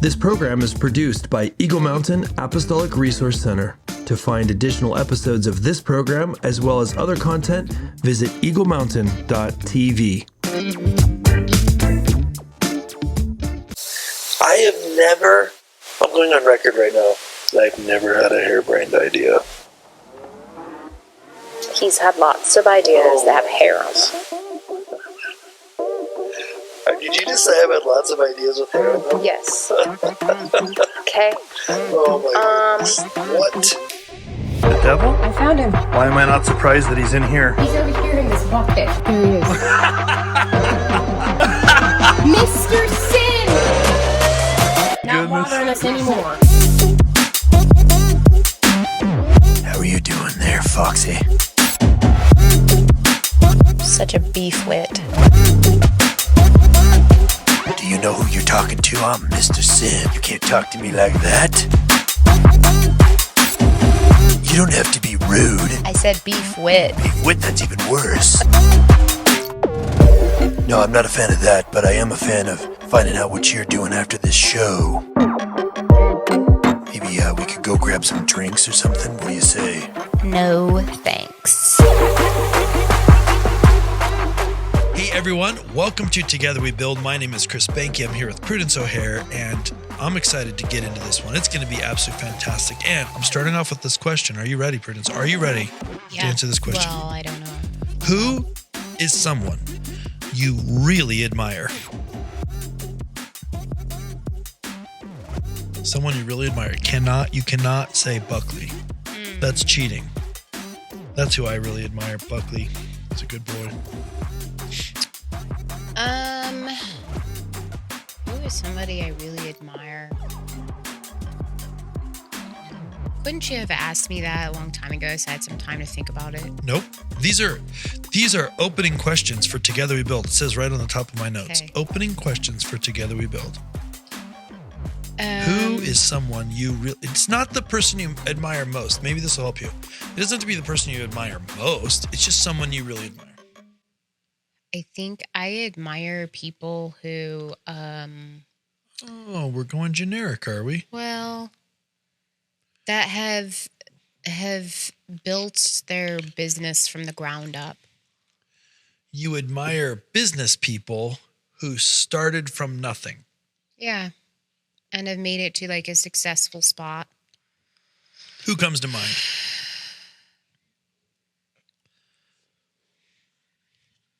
This program is produced by Eagle Mountain Apostolic Resource Center. To find additional episodes of this program, as well as other content, visit eaglemountain.tv. I'm going on record right now, I've never had a harebrained idea. He's had lots of ideas that have hair on them. Did you just say I've had lots of ideas with hair on them? Yes. Okay. Oh my goodness. What? The devil? I found him. Why am I not surprised that he's in here? He's over here in this bucket. There he is. Mr. Sin! Not bothering us anymore. How are you doing there, Foxy? Such a beef wit. Do you know who you're talking to? I'm Mr. Sin. You can't talk to me like that. You don't have to be rude. I said beef wit. Beef wit, that's even worse. No, I'm not a fan of that, but I am a fan of finding out what you're doing after this show. Maybe we could go grab some drinks or something. What do you say? No thanks. Hey everyone, welcome to Together We Build. My name is Chris Behnke. I'm here with Prudence O'Hare, and I'm excited to get into this one. It's going to be absolutely fantastic. And I'm starting off with this question. Are you ready, Prudence? Are you ready to answer this question? Well, I don't know. Who is someone you really admire? Someone you really admire. You cannot say Buckley. That's cheating. That's who I really admire. Buckley. He's a good boy. Who is somebody I really admire? Couldn't you have asked me that a long time ago so I had some time to think about it? Nope. These are opening questions for Together We Build. It says right on the top of my notes. Okay. Opening questions for Together We Build. Who is someone you really... It's not the person you admire most. Maybe this will help you. It doesn't have to be the person you admire most. It's just someone you really admire. I think I admire people who, Oh, we're going generic, are we? well, that have built their business from the ground up. You admire business people who started from nothing. Yeah. And have made it to like a successful spot. Who comes to mind?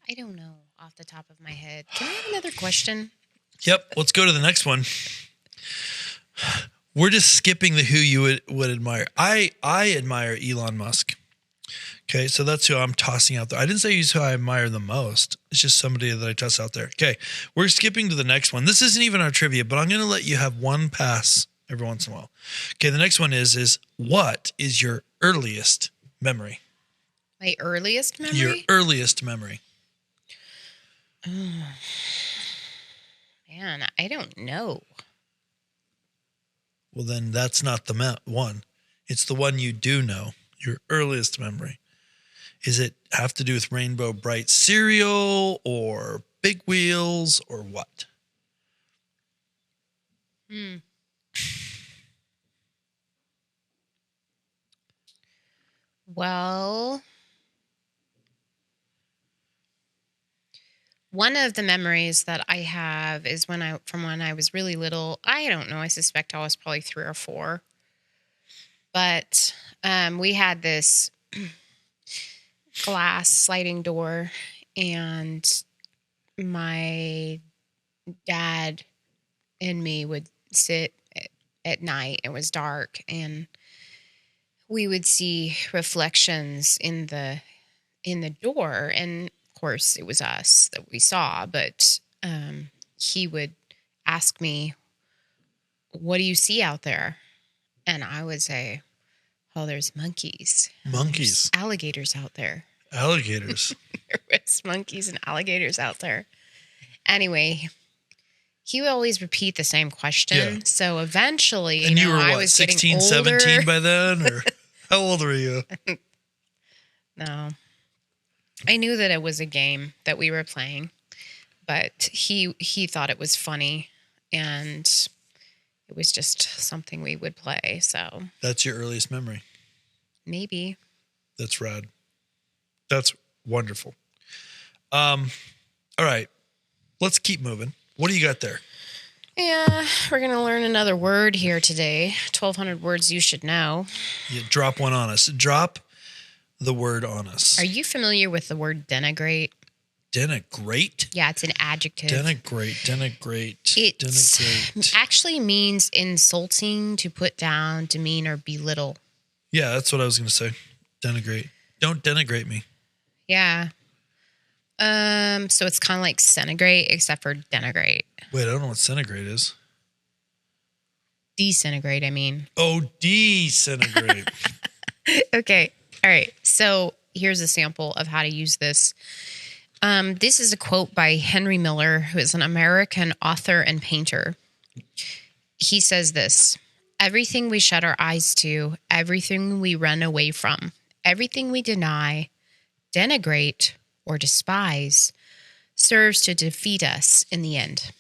I don't know off the top of my head. Can I have another question? Yep. Let's go to the next one. We're just skipping the who you would admire. I admire Elon Musk. Okay, so that's who I'm tossing out there. I didn't say he's who I admire the most. It's just somebody that I toss out there. Okay, we're skipping to the next one. This isn't even our trivia, but I'm going to let you have one pass every once in a while. Okay, the next one is what is your earliest memory? My earliest memory? Your earliest memory. Man, I don't know. Well, then that's not the one. It's the one you do know. Your earliest memory. Is it have to do with Rainbow Bright cereal or Big Wheels or what? Well, one of the memories that I have is from when I was really little. I don't know. I suspect I was probably 3 or 4. But we had this glass sliding door, and my dad and me would sit at night. It was dark, and we would see reflections in the door, and of course it was us that we saw, but he would ask me, "What do you see out there?" And I would say, "Oh, there's monkeys. Monkeys. There's alligators out there." Alligators. There was monkeys and alligators out there. Anyway, he would always repeat the same question. Yeah. So eventually, And you were I what, was 16, getting older. 17 by then? Or how old were you? No. I knew that it was a game that we were playing, but he thought it was funny, and it was just something we would play. So That's your earliest memory. maybe. That's rad. That's wonderful. All right. Let's keep moving. What do you got there? Yeah, we're going to learn another word here today. 1,200 words you should know. Yeah, drop one on us. Drop the word on us. Are you familiar with the word denigrate? Denigrate? Yeah, it's an adjective. Denigrate. It Denigrate. actually means insulting, to put down, demean, or belittle. Yeah, that's what I was going to say. Denigrate. Don't denigrate me. Yeah. So it's kind of like centigrate, except for denigrate. Wait, I don't know what centigrade is. Disintegrate, I mean. Oh, disintegrate. Okay. All right. So here's a sample of how to use this. This is a quote by Henry Miller, who is an American author and painter. He says this: everything we shut our eyes to, everything we run away from, everything we deny, denigrate, or despise serves to defeat us in the end.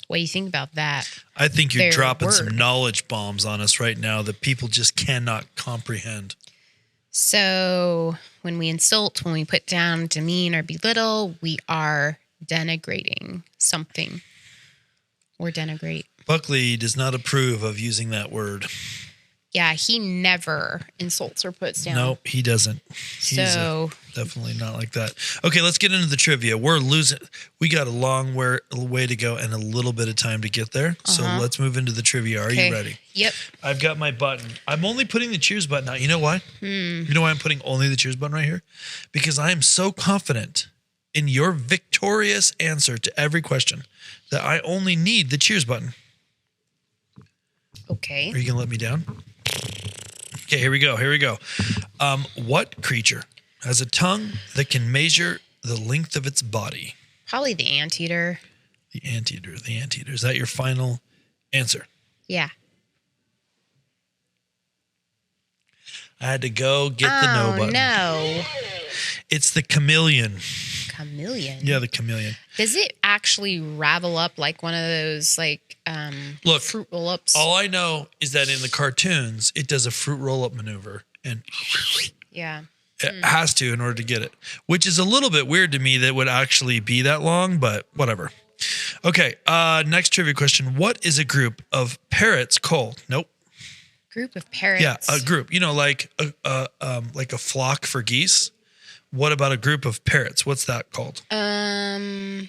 What do you think about that? I think you're Their dropping word. some knowledge bombs on us right now that people just cannot comprehend. So when we insult, when we put down, demean, or belittle, we are denigrating something or denigrate. Buckley does not approve of using that word. Yeah, he never insults or puts down. No, he doesn't. He's So definitely not like that. Okay, let's get into the trivia. We're losing. We got a long way to go and a little bit of time to get there. So let's move into the trivia. Are okay. you ready? Yep. I've got my button. I'm only putting the cheers button out. You know why? You know why I'm putting only the cheers button right here? Because I am so confident in your victorious answer to every question that I only need the cheers button. Okay. Are you going to let me down? Okay, here we go. What creature has a tongue that can measure the length of its body? Probably the anteater. The anteater. Is that your final answer? Yeah. I had to go get the no button. No. It's the chameleon. Chameleon. Yeah, the chameleon. Does it actually ravel up like one of those Look, fruit roll-ups? All I know is that in the cartoons, it does a fruit roll-up maneuver, and Yeah. it has to in order to get it, which is a little bit weird to me that it would actually be that long, but whatever. Okay, next trivia question. What is a group of parrots called? Nope. Group of parrots. Yeah, a group. You know, like a flock for geese. What about a group of parrots? What's that called? Come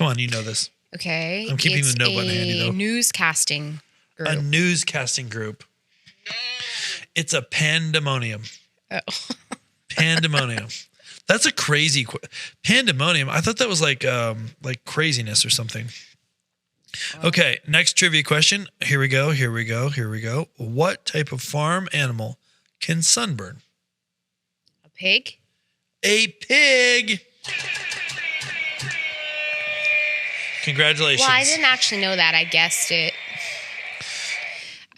on, you know this. Okay. I'm keeping the note button handy, though. Newscasting group. A newscasting group. It's a pandemonium. Oh. Pandemonium. That's a crazy pandemonium. I thought that was like craziness or something. Okay, next trivia question. Here we go. What type of farm animal can sunburn? A pig? A pig. Congratulations. Well, I didn't actually know that. I guessed it.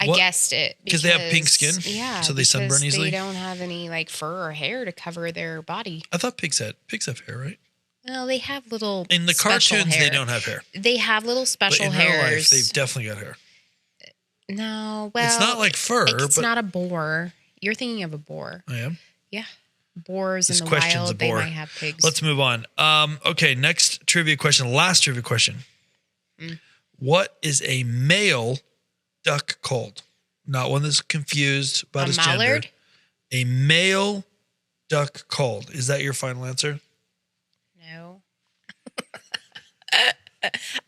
What? Guessed it Because they have pink skin? Yeah. So they sunburn because easily? They don't have any fur or hair to cover their body. I thought pigs have hair, right? No, they have little In the special cartoons, hair. they don't have hair. They have little But special in hairs. real life, they've definitely got hair. No, well, It's not like fur, It's but not a boar. You're thinking of a boar. I am. Yeah, boars This in the question's wild. a They bore. might have pigs. Let's move on. Okay, next trivia question. Last trivia question. What is a male duck called? Not one that's confused about his mallard? gender. A male duck called. Is that your final answer? No.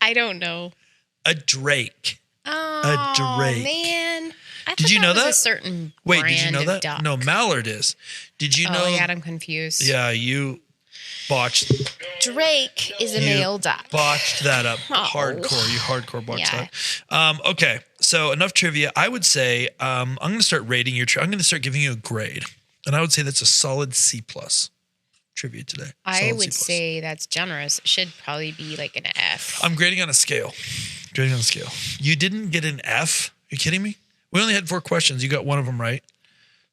I don't know. A drake. Oh, drake. man. I Did thought you know was that? A certain Wait, brand did you know of that? duck. No, mallard is. Did you know? Oh, yeah, I'm confused. Yeah, you botched Drake is a male duck. botched that up. Oh. Hardcore. You hardcore botched Yeah. that. Okay, so enough trivia. I would say I'm going to start rating your I'm going to start giving you a grade. And I would say that's a solid C+ trivia today. I Solid would C+. say that's generous. It should probably be like an F. I'm grading on a scale. You didn't get an F? Are you kidding me? We only had 4 questions. You got one of them right.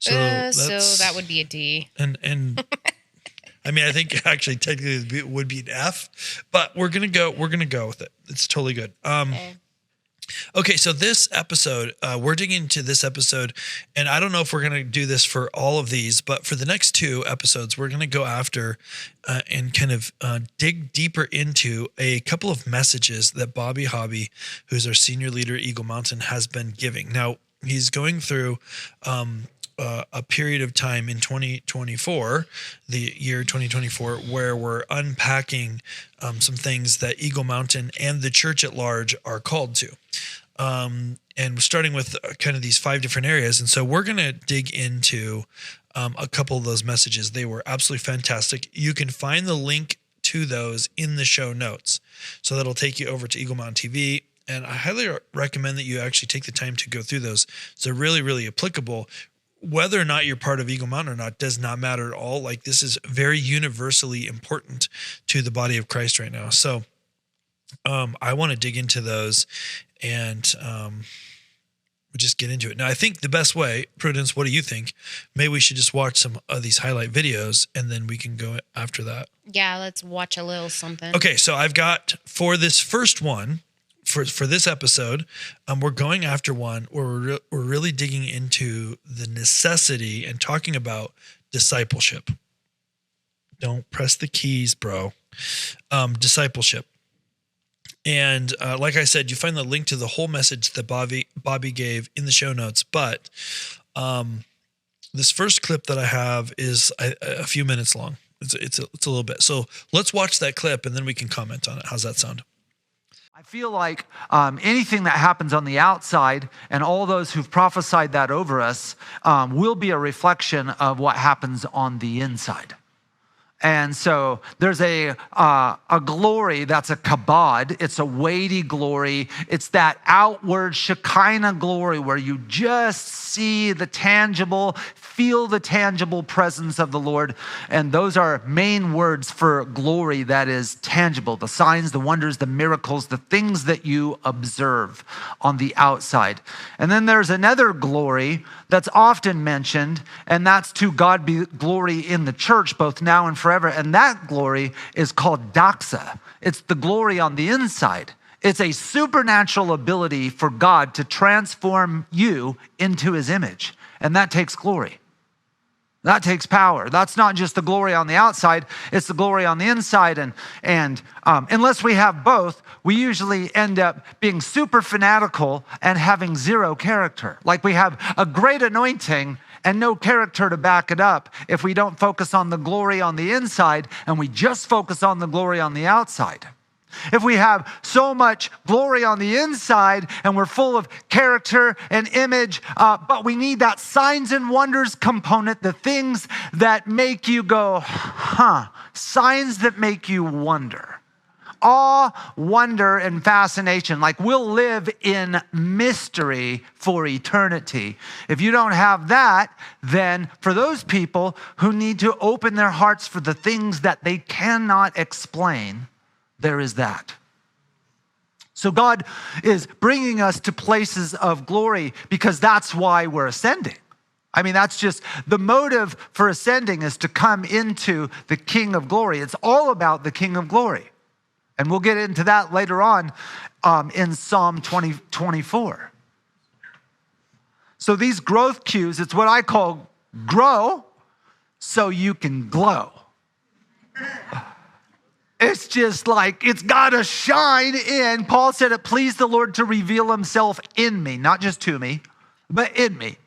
So that would be a D. And I mean, I think actually technically it would be an F, but we're gonna go with it. It's totally good. Okay, so this episode, we're digging into this episode, and I don't know if we're going to do this for all of these, but for the next 2 episodes, we're going to go after and kind of dig deeper into a couple of messages that Bobby Hobby, who's our senior leader at Eagle Mountain, has been giving. Now, he's going through a period of time in 2024, the year 2024, where we're unpacking some things that Eagle Mountain and the church at large are called to. And starting with kind of these 5 different areas. And so we're going to dig into a couple of those messages. They were absolutely fantastic. You can find the link to those in the show notes. So that'll take you over to Eagle Mountain TV. And I highly recommend that you actually take the time to go through those. So really, really applicable. Whether or not you're part of Eagle Mountain or not does not matter at all. Like, this is very universally important to the body of Christ right now. So I want to dig into those and we'll just get into it. Now, I think the best way, Prudence, what do you think? Maybe we should just watch some of these highlight videos and then we can go after that. Yeah, let's watch a little something. Okay, so I've got, for this first one, for this episode, we're going after one where we're really digging into the necessity and talking about discipleship. Don't press the keys, bro. Discipleship. And like I said, you find the link to the whole message that Bobby gave in the show notes. But this first clip that I have is a few minutes long. It's a little bit. So let's watch that clip and then we can comment on it. How's that sound? I feel like anything that happens on the outside and all those who've prophesied that over us will be a reflection of what happens on the inside. And so there's a glory that's a kabod. It's a weighty glory. It's that outward Shekinah glory where you just see the tangible, feel the tangible presence of the Lord. And those are main words for glory that is tangible. The signs, the wonders, the miracles, the things that you observe on the outside. And then there's another glory that's often mentioned, and that's to God be glory in the church, both now and forever. And that glory is called doxa. It's the glory on the inside. It's a supernatural ability for God to transform you into his image. And that takes glory. That takes power. That's not just the glory on the outside, it's the glory on the inside. And unless we have both, we usually end up being super fanatical and having zero character. Like, we have a great anointing and no character to back it up if we don't focus on the glory on the inside and we just focus on the glory on the outside. If we have so much glory on the inside and we're full of character and image, but we need that signs and wonders component, the things that make you go, signs that make you wonder. Awe, wonder, and fascination. Like, we'll live in mystery for eternity. If you don't have that, then for those people who need to open their hearts for the things that they cannot explain, there is that. So God is bringing us to places of glory because that's why we're ascending. I mean, that's just the motive for ascending, is to come into the King of Glory. It's all about the King of Glory. And we'll get into that later on in Psalm 24. So these growth cues, it's what I call grow so you can glow. It's just like, it's got to shine in. Paul said it pleased the Lord to reveal himself in me, not just to me, but in me.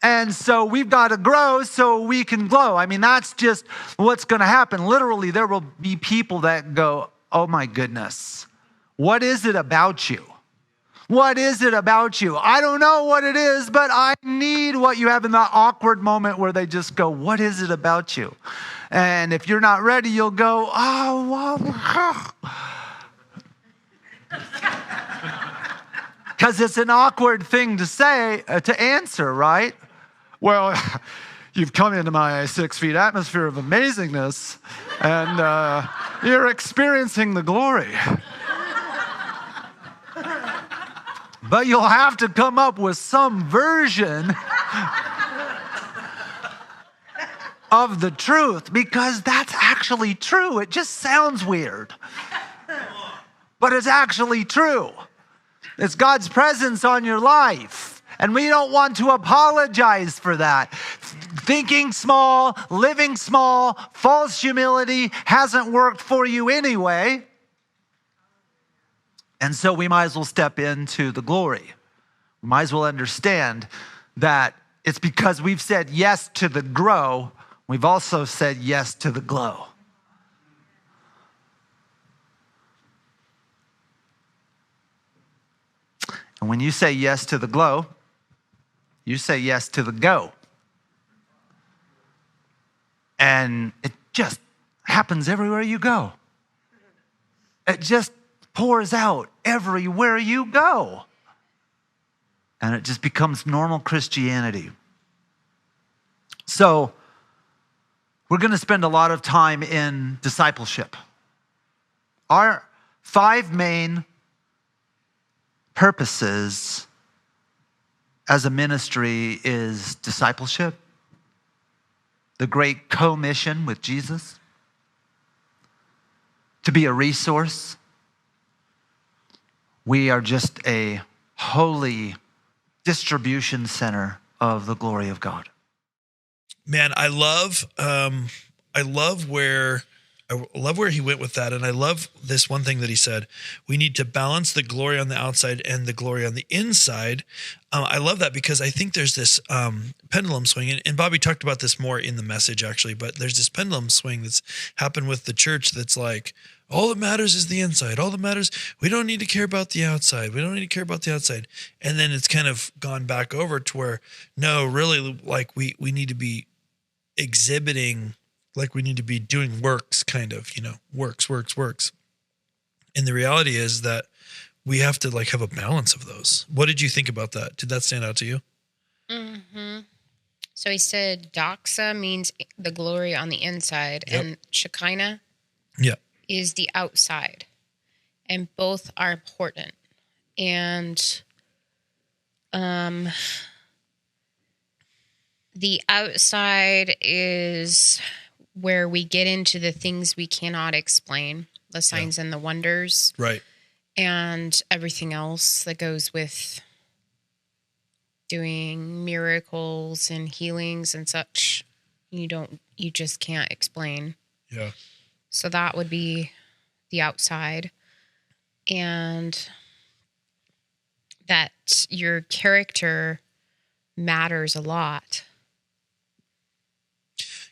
And so we've got to grow so we can glow. I mean, that's just what's going to happen. Literally, there will be people that go, oh my goodness, what is it about you? What is it about you? I don't know what it is, but I need what you have in that awkward moment where they just go, what is it about you? And if you're not ready, you'll go, oh, well. Because it's an awkward thing to say, to answer, right? Well, you've come into my 6 feet atmosphere of amazingness, and you're experiencing the glory. But you'll have to come up with some version of the truth, because that's actually true. It just sounds weird, but it's actually true. It's God's presence on your life. And we don't want to apologize for that. Thinking small, living small, false humility hasn't worked for you anyway. And so we might as well step into the glory. We might as well understand that it's because we've said yes to the grow, we've also said yes to the glow. And when you say yes to the glow, you say yes to the go. And it just happens everywhere you go. It just pours out everywhere you go. And it just becomes normal Christianity. So we're going to spend a lot of time in discipleship. Our 5 main purposes as a ministry is discipleship, the great commission with Jesus, to be a resource. We are just a holy distribution center of the glory of God. Man, I love where he went with that. And I love this one thing that he said: we need to balance the glory on the outside and the glory on the inside. I love that, because I think there's this pendulum swing, and Bobby talked about this more in the message actually, but there's this pendulum swing that's happened with the church that's like, all that matters is the inside. All that matters, we don't need to care about the outside. We don't need to care about the outside. And then it's kind of gone back over to where, no, really, like we need to be exhibiting, like we need to be doing works, kind of, works. And the reality is that we have to like have a balance of those. What did you think about that? Did that stand out to you? Mm-hmm. So he said doxa means the glory on the inside, Yep. and Shekinah Yeah. is the outside. And both are important. And the outside is where we get into the things we cannot explain, the signs and the wonders. Right. And everything else that goes with doing miracles and healings and such. You just can't explain. Yeah. So that would be the outside. And that your character matters a lot.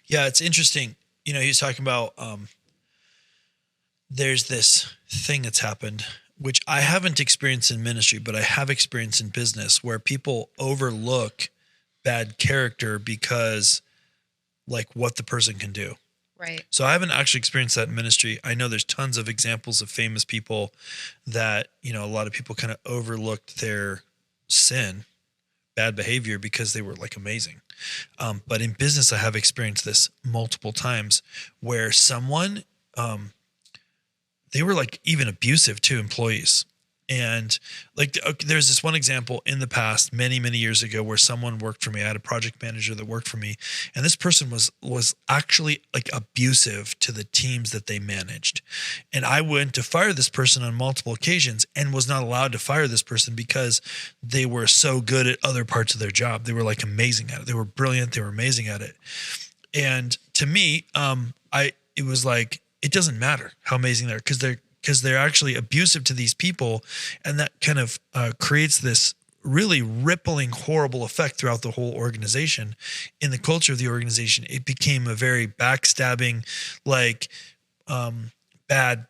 Yeah, it's interesting. He was talking about there's this thing that's happened, which I haven't experienced in ministry, but I have experienced in business, where people overlook bad character because like what the person can do. Right. So I haven't actually experienced that in ministry. I know there's tons of examples of famous people that, a lot of people kind of overlooked their sin, bad behavior, because they were like amazing. But in business, I have experienced this multiple times where someone, they were like even abusive to employees. And like, there's this one example in the past, many, many years ago, where someone worked for me. I had a project manager that worked for me, and this person was actually like abusive to the teams that they managed. And I went to fire this person on multiple occasions and was not allowed to fire this person because they were so good at other parts of their job. They were like amazing at it. They were brilliant. They were amazing at it. And to me, it was like, it doesn't matter how amazing they are, because they're actually abusive to these people. And that kind of creates this really rippling, horrible effect throughout the whole organization. In the culture of the organization, it became a very backstabbing, like bad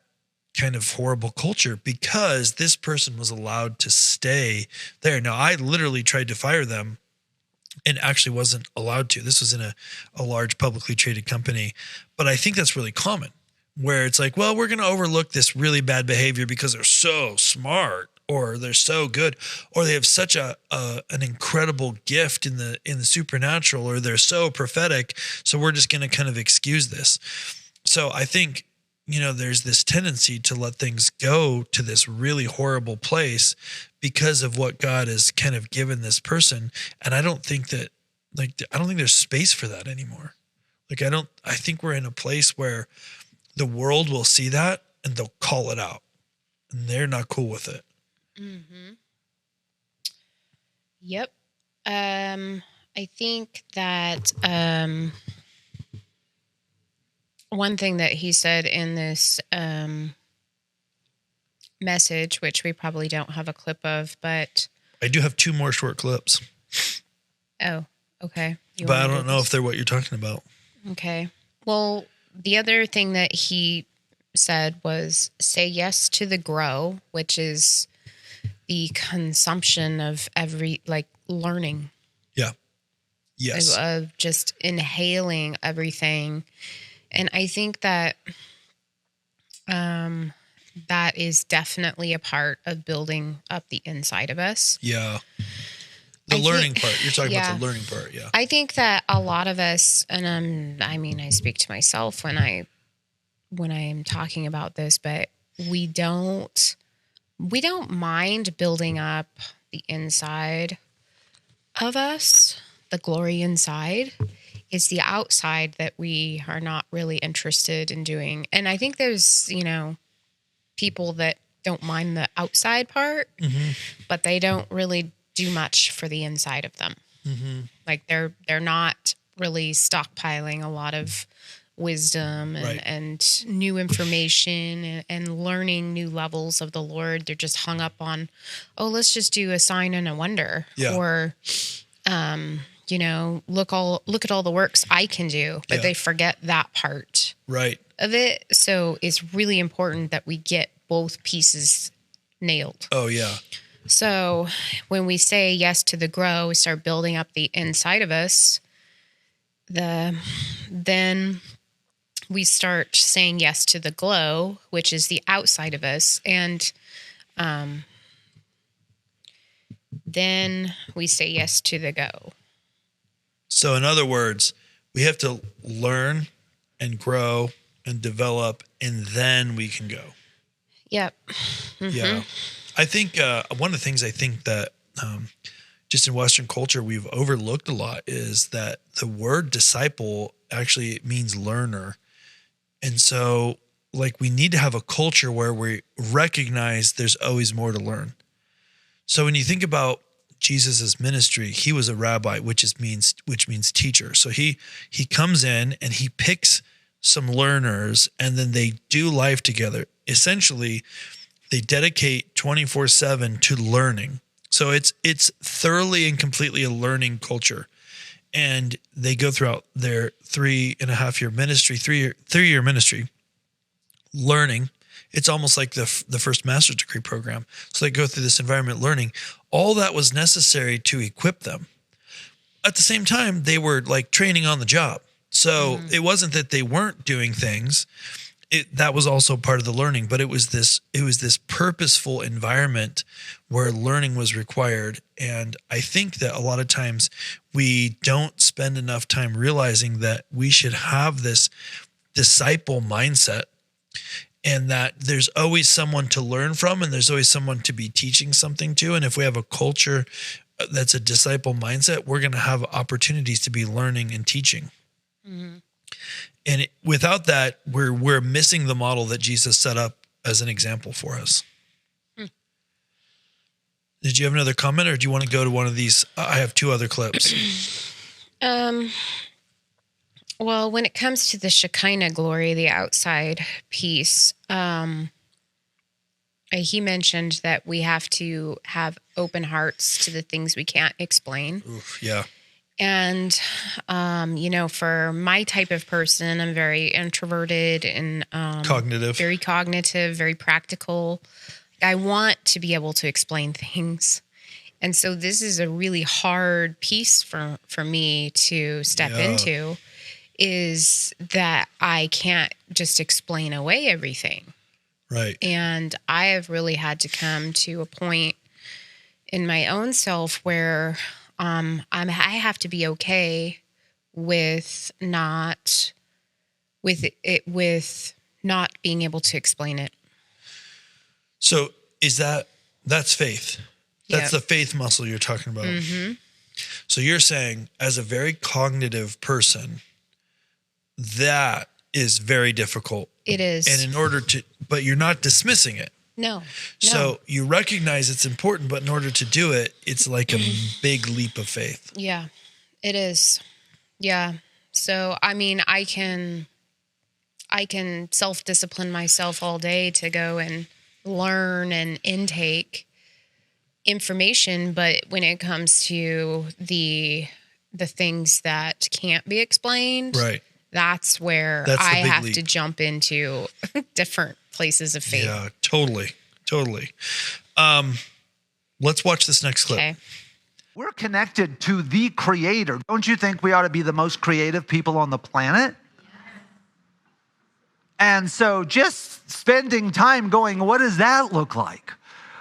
kind of horrible culture, because this person was allowed to stay there. Now, I literally tried to fire them and actually wasn't allowed to. This was in a large publicly traded company. But I think that's really common, where it's like, well, we're going to overlook this really bad behavior because they're so smart, or they're so good, or they have such an incredible gift in the supernatural, or they're so prophetic. So we're just going to kind of excuse this. So I think, there's this tendency to let things go to this really horrible place because of what God has kind of given this person. And I don't think there's space for that anymore. Like, I think we're in a place where the world will see that and they'll call it out, and they're not cool with it. Mm-hmm. Yep. I think that one thing that he said in this message, which we probably don't have a clip of, but I do have 2 more short clips, oh, okay. but I don't know if they're what you're talking about. Okay. Well, the other thing that he said was say yes to the grow, which is the consumption of learning. Yeah. Yes. Of just inhaling everything. And I think that that is definitely a part of building up the inside of us. Yeah. The learning part. You're talking about the learning part. Yeah. I think that a lot of us, and I speak to myself when I'm talking about this, but we don't mind building up the inside of us, the glory inside. It's the outside that we are not really interested in doing. And I think there's, people that don't mind the outside part, but they don't really do much for the inside of them. Mm-hmm. Like they're not really stockpiling a lot of wisdom and new information and learning new levels of the Lord. They're just hung up on, let's just do a sign and a wonder, or look at all the works I can do, but they forget that part of it. So it's really important that we get both pieces nailed. Oh yeah. So when we say yes to the grow, we start building up the inside of us. Then we start saying yes to the glow, which is the outside of us. And then we say yes to the go. So in other words, we have to learn and grow and develop, and then we can go. Yep. Mm-hmm. Yeah. I think one of the things I think that just in Western culture we've overlooked a lot is that the word disciple actually means learner. And so we need to have a culture where we recognize there's always more to learn. So when you think about Jesus's ministry, he was a rabbi, which means teacher. So he comes in and he picks some learners, and then they do life together. Essentially, they dedicate 24/7 to learning. So it's thoroughly and completely a learning culture. And they go throughout their 3.5-year ministry, three-year ministry, learning. It's almost like the first master's degree program. So they go through this environment learning. All that was necessary to equip them. At the same time, they were training on the job. So it wasn't that they weren't doing things. That was also part of the learning, but it was this purposeful environment where learning was required. And I think that a lot of times we don't spend enough time realizing that we should have this disciple mindset, and that there's always someone to learn from, and there's always someone to be teaching something to. And if we have a culture that's a disciple mindset, we're going to have opportunities to be learning and teaching. Mm-hmm. And without that, we're missing the model that Jesus set up as an example for us. Did you have another comment, or do you want to go to one of these? I have 2 other clips. Well, when it comes to the Shekinah glory, the outside piece, he mentioned that we have to have open hearts to the things we can't explain. Oof, yeah. And, for my type of person, I'm very introverted and very cognitive, very practical. I want to be able to explain things. And so this is a really hard piece for me to step into, is that I can't just explain away everything. Right. And I have really had to come to a point in my own self where I have to be okay with not being able to explain it. So that's faith. That's the faith muscle you're talking about. Mm-hmm. So you're saying, as a very cognitive person, that is very difficult. It is. And but you're not dismissing it. No. So you recognize it's important, but in order to do it, it's like a big leap of faith. Yeah, it is. Yeah. So, I mean, I can self-discipline myself all day to go and learn and intake information, but when it comes to the things that can't be explained, right, that's where I have to jump into different places of faith. Yeah, totally. Let's watch this next clip. Okay. We're connected to the Creator. Don't you think we ought to be the most creative people on the planet? And so just spending time going, what does that look like?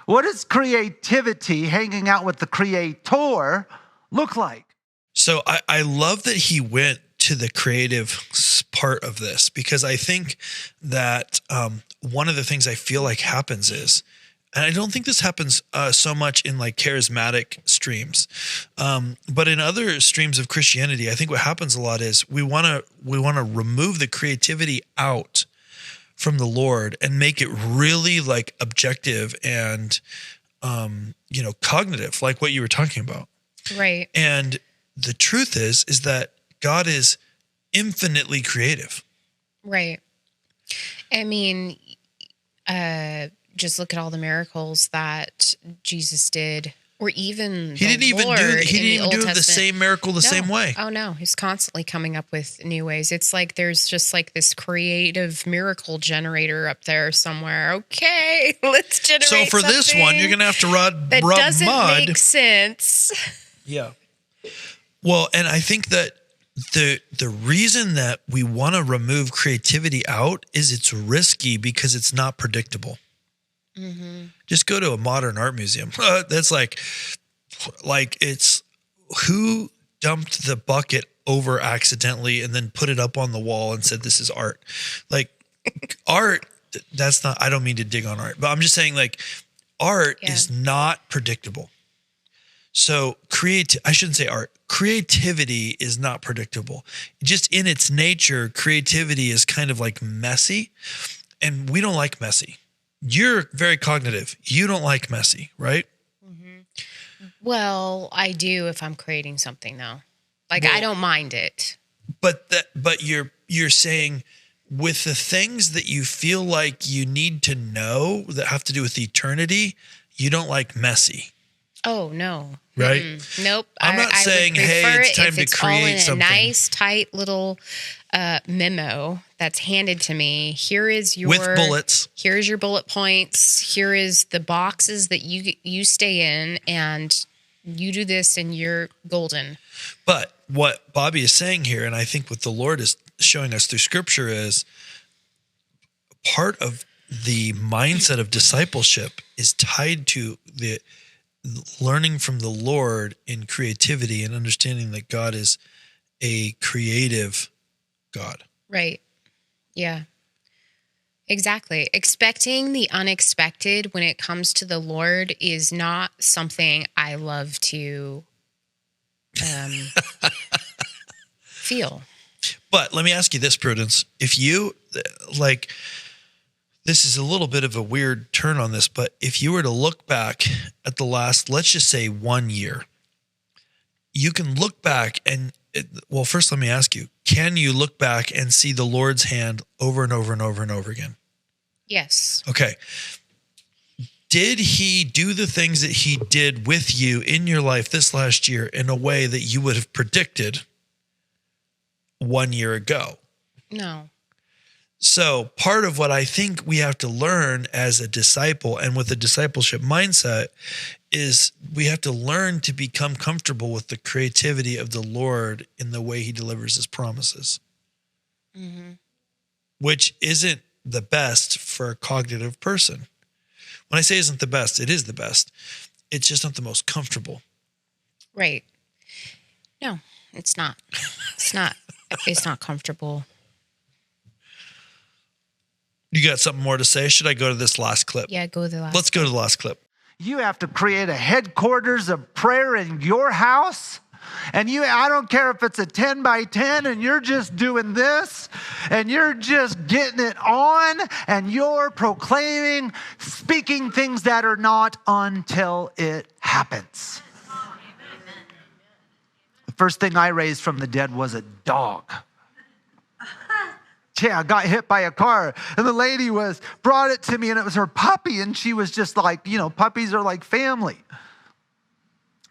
What does creativity, hanging out with the Creator, look like? So I love that he went to the creative part of this, because I think that one of the things I feel like happens is, and I don't think this happens so much in like charismatic streams, but in other streams of Christianity, I think what happens a lot is we want to remove the creativity out from the Lord and make it really like objective and cognitive, like what you were talking about. Right. And the truth is that God is infinitely creative. Right. I mean, just look at all the miracles that Jesus did, or even he didn't even do the same miracle the same way. Oh no, he's constantly coming up with new ways. It's like there's just like this creative miracle generator up there somewhere. Okay, let's generate. So for this one, you're gonna have to rub that doesn't mud. make sense. Yeah. Well, and I think that the reason that we want to remove creativity out is it's risky because it's not predictable. Mm-hmm. Just go to a modern art museum. That's like it's who dumped the bucket over accidentally and then put it up on the wall and said, this is art. Like art, that's not, I don't mean to dig on art, but I'm just saying like art is not predictable. So I shouldn't say art. Creativity is not predictable. Just in its nature, creativity is kind of like messy, and we don't like messy. You're very cognitive. You don't like messy, right? Mm-hmm. Well, I do if I'm creating something though. Like I don't mind it. But you're saying with the things that you feel like you need to know that have to do with eternity, you don't like messy. Oh no. Right? Mm-mm. Nope. I'm not saying, hey, it's time to create something. A nice, tight little memo that's handed to me. Here is your with bullets. Here's your bullet points. Here is the boxes that you stay in, and you do this, and you're golden. But what Bobby is saying here, and I think what the Lord is showing us through Scripture, is part of the mindset of discipleship is tied to the learning from the Lord in creativity and understanding that God is a creative God. Right. Yeah. Exactly. Expecting the unexpected when it comes to the Lord is not something I love to feel. But let me ask you this, Prudence. If you this is a little bit of a weird turn on this, but if you were to look back at the last, let's just say 1 year, you can look back and, first let me ask you, can you look back and see the Lord's hand over and over and over and over again? Yes. Okay. Did he do the things that he did with you in your life this last year in a way that you would have predicted 1 year ago? No. So part of what I think we have to learn as a disciple and with a discipleship mindset is we have to learn to become comfortable with the creativity of the Lord in the way he delivers his promises, which isn't the best for a cognitive person. When I say isn't the best, it is the best. It's just not the most comfortable. Right. No, it's not. It's not comfortable. You got something more to say? Should I go to this last clip? Yeah, go to the last. Let's go to the last clip. You have to create a headquarters of prayer in your house And I don't care if it's a 10 by 10 and you're just doing this and you're just getting it on and you're proclaiming, speaking things that are not until it happens. The first thing I raised from the dead was a dog. Yeah, I got hit by a car and the lady brought it to me and it was her puppy and she was just like, puppies are like family.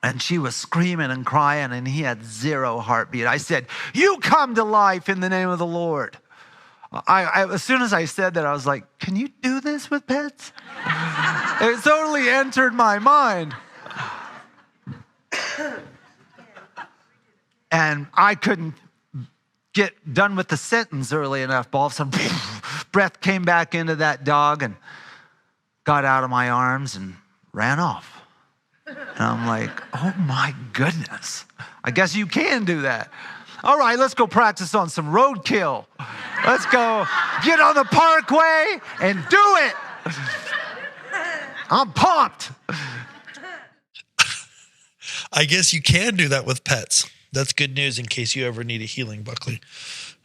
And she was screaming and crying and he had 0 heartbeat. I said, you come to life in the name of the Lord. As soon as I said that, I was like, can you do this with pets? It totally entered my mind. And I couldn't get done with the sentence early enough. All of a sudden, breath came back into that dog and got out of my arms and ran off. And I'm like, oh my goodness. I guess you can do that. All right, let's go practice on some roadkill. Let's go get on the parkway and do it. I'm pumped. I guess you can do that with pets. That's good news in case you ever need a healing, Buckley.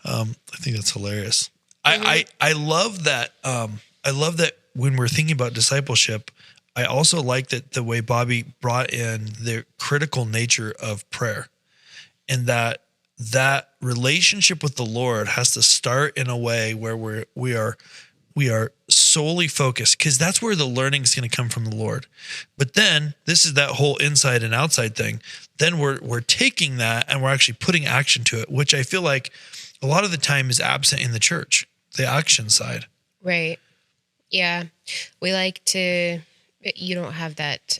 I think that's hilarious. I love that. I love that when we're thinking about discipleship, I also like that the way Bobby brought in the critical nature of prayer, and that relationship with the Lord has to start in a way where we are solely focused, because that's where the learning is going to come from the Lord. But then this is that whole inside and outside thing. Then we're taking that and we're actually putting action to it, which I feel like a lot of the time is absent in the church, the action side. Right. Yeah. We like to, you don't have that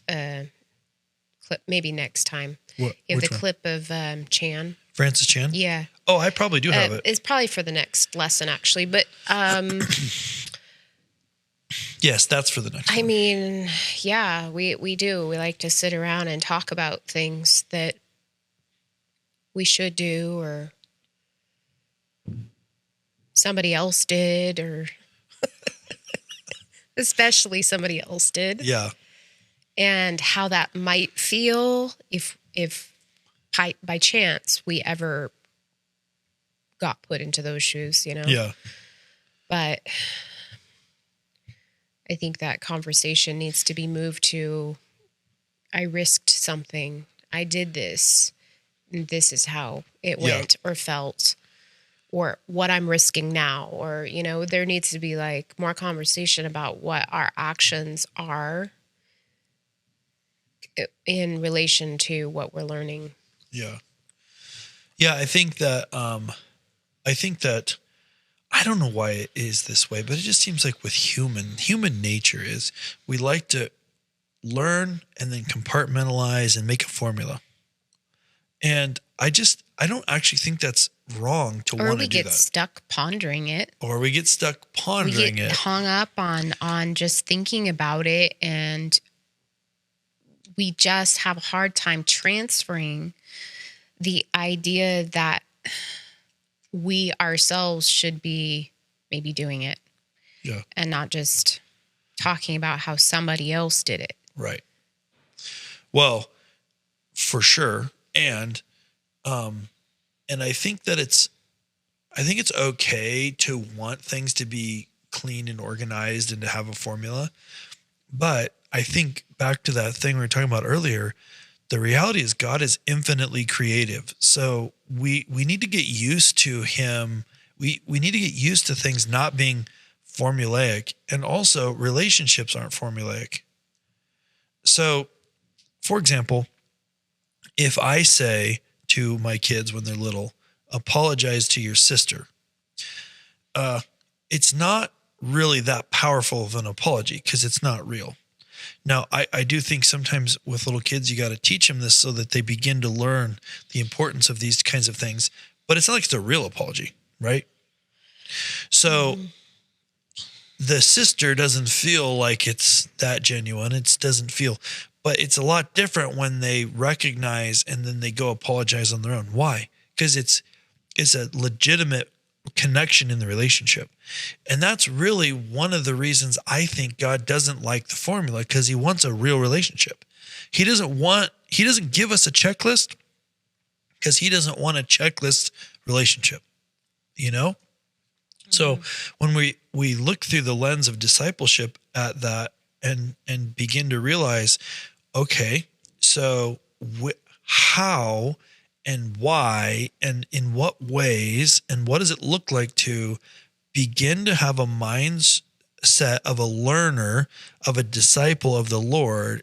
clip, maybe next time. What? You have Which the one? clip of Chan. Francis Chan? Yeah. Oh, I probably do have it. It's probably for the next lesson, actually. But Yes, that's for the next one. I mean, yeah, we do. We like to sit around and talk about things that we should do or somebody else did, or especially somebody else did. Yeah. And how that might feel if by chance we ever got put into those shoes, you know? Yeah. But I think that conversation needs to be moved to, I risked something. I did this. And this is how it went or felt, or what I'm risking now. Or, you know, there needs to be like more conversation about what our actions are in relation to what we're learning. Yeah. Yeah, I think that I don't know why it is this way, but it just seems like with human nature is we like to learn and then compartmentalize and make a formula. And I don't actually think that's wrong to want to do that. Or we get stuck pondering it. We get hung up on just thinking about it, and we just have a hard time transferring the idea that we ourselves should be maybe doing it. Yeah. And not just talking about how somebody else did it. Right. Well, for sure. And I think that it's okay to want things to be clean and organized and to have a formula. But I think back to that thing we were talking about earlier, the reality is God is infinitely creative. So we need to get used to him. We need to get used to things not being formulaic, and also relationships aren't formulaic. So, for example, if I say to my kids when they're little, apologize to your sister, it's not really that powerful of an apology because it's not real. Now, I do think sometimes with little kids, you got to teach them this so that they begin to learn the importance of these kinds of things, but it's not like it's a real apology, right? So the sister doesn't feel like it's that genuine. It doesn't feel, but it's a lot different when they recognize and then they go apologize on their own. Why? Because it's a legitimate connection in the relationship. And that's really one of the reasons I think God doesn't like the formula, because he wants a real relationship. He doesn't give us a checklist because he doesn't want a checklist relationship, you know? So when we look through the lens of discipleship at that and begin to realize, okay, so how and why and in what ways and what does it look like to begin to have a mindset of a learner, of a disciple of the Lord?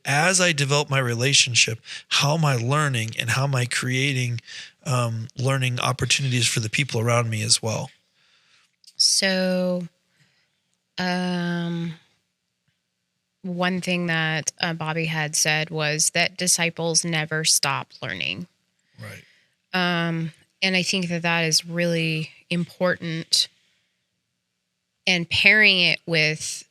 As I develop my relationship, how am I learning and how am I creating learning opportunities for the people around me as well? So, one thing that Bobby had said was that disciples never stop learning. Right. And I think that is really important. And pairing it with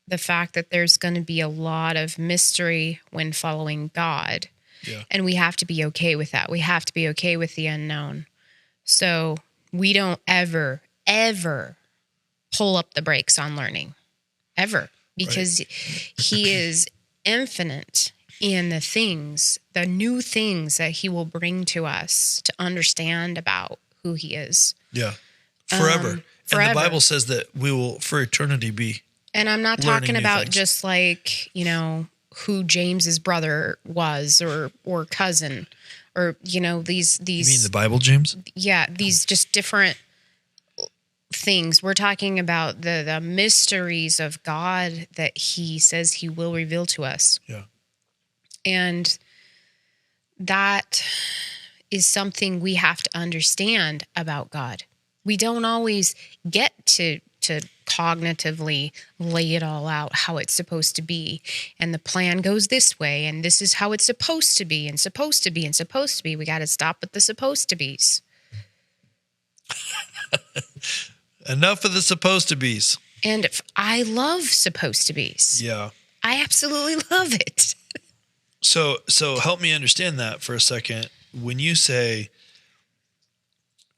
the fact that there's going to be a lot of mystery when following God. Yeah. And we have to be okay with that. We have to be okay with the unknown. So we don't ever pull up the brakes on learning, ever, because he is infinite in the new things that he will bring to us to understand about who he is. Yeah. Forever. Forever. And the Bible says that we will for eternity be. And I'm not learning talking new about things. just like, who James's brother was or cousin or, these. You mean the Bible, James? Yeah, these just different things. We're talking about the mysteries of God that he says he will reveal to us. Yeah. And that is something we have to understand about God. We don't always get to cognitively lay it all out how it's supposed to be. And the plan goes this way, and this is how it's supposed to be, and supposed to be, and supposed to be. We got to stop with the supposed to be's. Enough of the supposed to be's. And I love supposed to be's. Yeah. I absolutely love it. So help me understand that for a second. When you say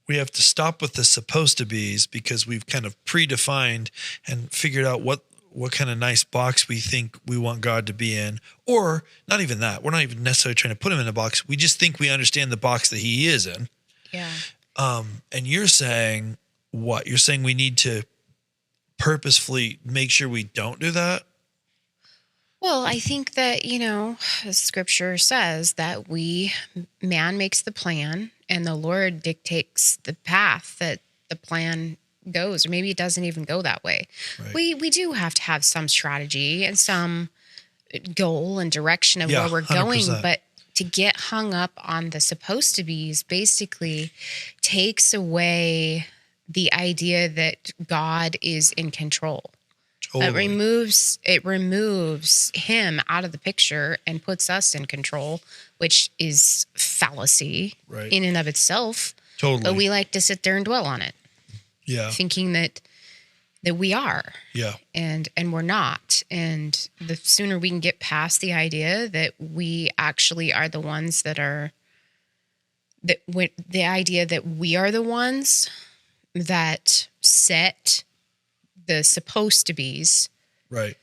we have to stop with the supposed to be's because we've kind of predefined and figured out what kind of nice box we think we want God to be in, or not even that. We're not even necessarily trying to put him in a box. We just think we understand the box that he is in. Yeah. And you're saying what? You're saying we need to purposefully make sure we don't do that? Well, I think that, scripture says that man makes the plan and the Lord dictates the path that the plan goes, or maybe it doesn't even go that way. Right. We do have to have some strategy and some goal and direction of Yeah, where we're going, 100%. but to get hung up on the supposed to be's basically takes away the idea that God is in control. Totally. It removes him out of the picture and puts us in control, which is fallacy Right. in and of itself. Totally. But we like to sit there and dwell on it, Yeah. thinking that we are, Yeah. and we're not. And the sooner we can get past the idea that we actually are the ones the idea that we are the ones that set the supposed to be's. Right.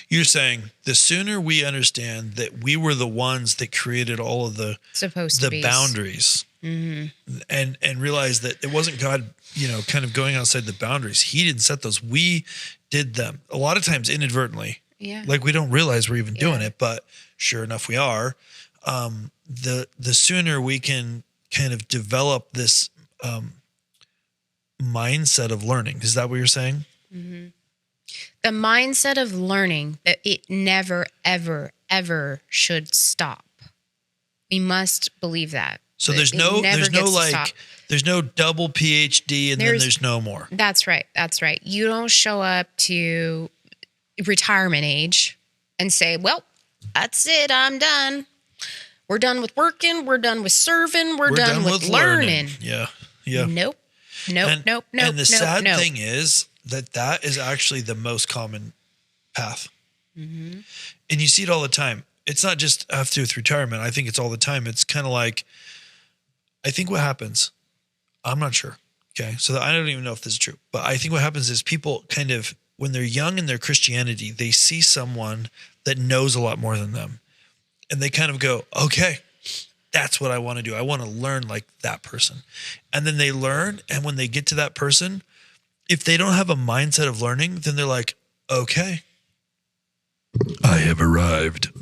You're saying the sooner we understand that we were the ones that created all of the Supposed to be's. boundaries, and realize that it wasn't God, kind of going outside the boundaries. He didn't set those. We did them a lot of times inadvertently. Yeah. Like we don't realize we're even doing it, but sure enough, we are. The sooner we can kind of develop this mindset of learning. Is that what you're saying? Mm-hmm. The mindset of learning that it never, ever, ever should stop. We must believe that. So That there's it no never gets to stop. there's no double PhD and then there's no more. That's right. That's right. You don't show up to retirement age and say, well, that's it. I'm done. We're done with working. We're done with serving. We're done with learning. Yeah. Yeah. Nope. And the sad nope. thing is that is actually the most common path. Mm-hmm. And you see it all the time. It's not just after with retirement. I think it's all the time. It's kind of like, I think what happens, I'm not sure. Okay. So I don't even know if this is true, but I think what happens is people kind of, when they're young in their Christianity, they see someone that knows a lot more than them. And they kind of go, okay, that's what I want to do. I want to learn like that person. And then they learn. And when they get to that person, if they don't have a mindset of learning, then they're like, okay, I have arrived.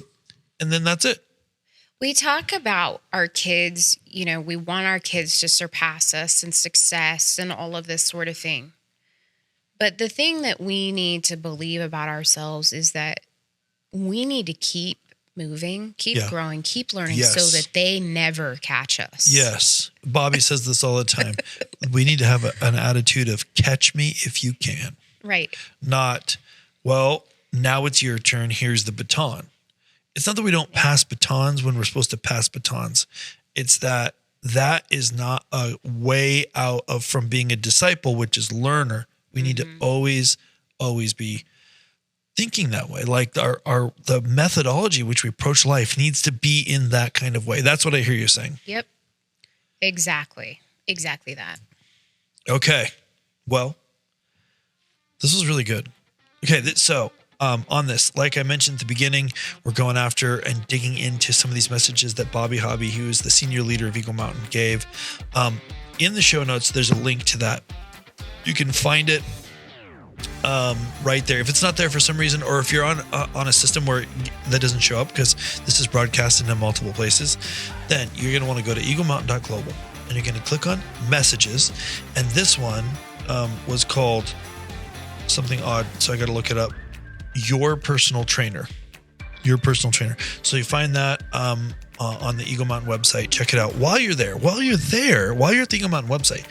And then that's it. We talk about our kids, we want our kids to surpass us in success and all of this sort of thing. But the thing that we need to believe about ourselves is that we need to keep moving, keep growing, keep learning so that they never catch us. Yes. Bobby says this all the time. We need to have an attitude of catch me if you can. Right. Not, well, now it's your turn. Here's the baton. It's not that we don't pass batons when we're supposed to pass batons. It's that is not a way out of from being a disciple, which is learner. We need to always be thinking that way. Like the methodology which we approach life needs to be in that kind of way. That's what I hear you saying. Yep. Exactly that. Okay. Well, this was really good. Okay. So on this, like I mentioned at the beginning, we're going after and digging into some of these messages that Bobby Hobby, who is the senior leader of Eagle Mountain, gave. In the show notes, there's a link to that. You can find it right there. If it's not there for some reason, or if you're on a system where that doesn't show up because this is broadcasted in multiple places, then you're going to want to go to eaglemountain.global and you're going to click on messages. And this one was called something odd, so I got to look it up. Your personal trainer. So you find that on the Eagle Mountain website. Check it out. While you're at the Eagle Mountain website,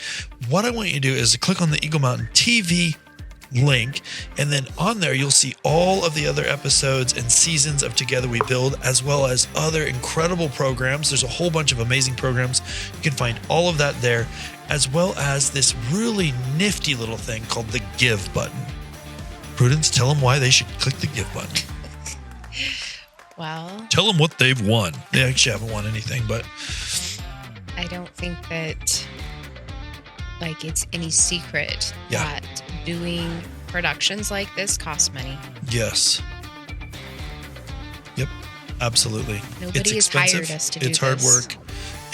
what I want you to do is to click on the Eagle Mountain TV link, and then on there you'll see all of the other episodes and seasons of Together We Build, as well as other incredible programs. There's a whole bunch of amazing programs. You can find all of that there, as well as this really nifty little thing called the Give button. Prudence, tell them why they should click the Give button. Well, tell them what they've won. They actually haven't won anything, but I don't think that it's any secret that doing productions like this costs money. Yes. Yep. Absolutely. Nobody has hired us to do this. It's hard work.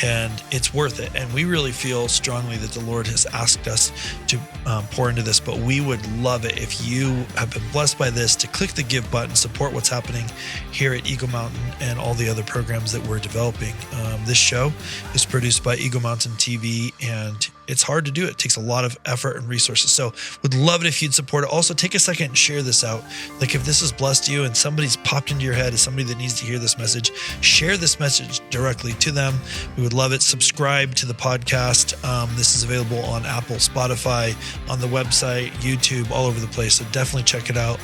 And it's worth it. And we really feel strongly that the Lord has asked us to pour into this, but we would love it if you have been blessed by this to click the Give button, support what's happening here at Eagle Mountain and all the other programs that we're developing. This show is produced by Eagle Mountain TV, and it's hard to do. It takes a lot of effort and resources. So would love it if you'd support it. Also, take a second and share this out. Like if this has blessed you and somebody's popped into your head as somebody that needs to hear this message, share this message directly to them. We would love it. Subscribe to the podcast. This is available on Apple, Spotify, on the website, YouTube, all over the place. So definitely check it out.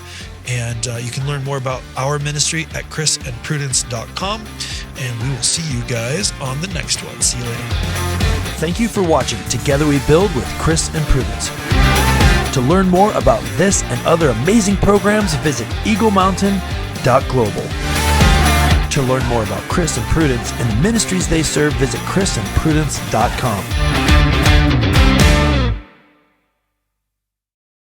And you can learn more about our ministry at chrisandprudence.com. And we will see you guys on the next one. See you later. Thank you for watching Together We Build with Chris and Prudence. To learn more about this and other amazing programs, visit eaglemountain.global. To learn more about Chris and Prudence and the ministries they serve, visit chrisandprudence.com.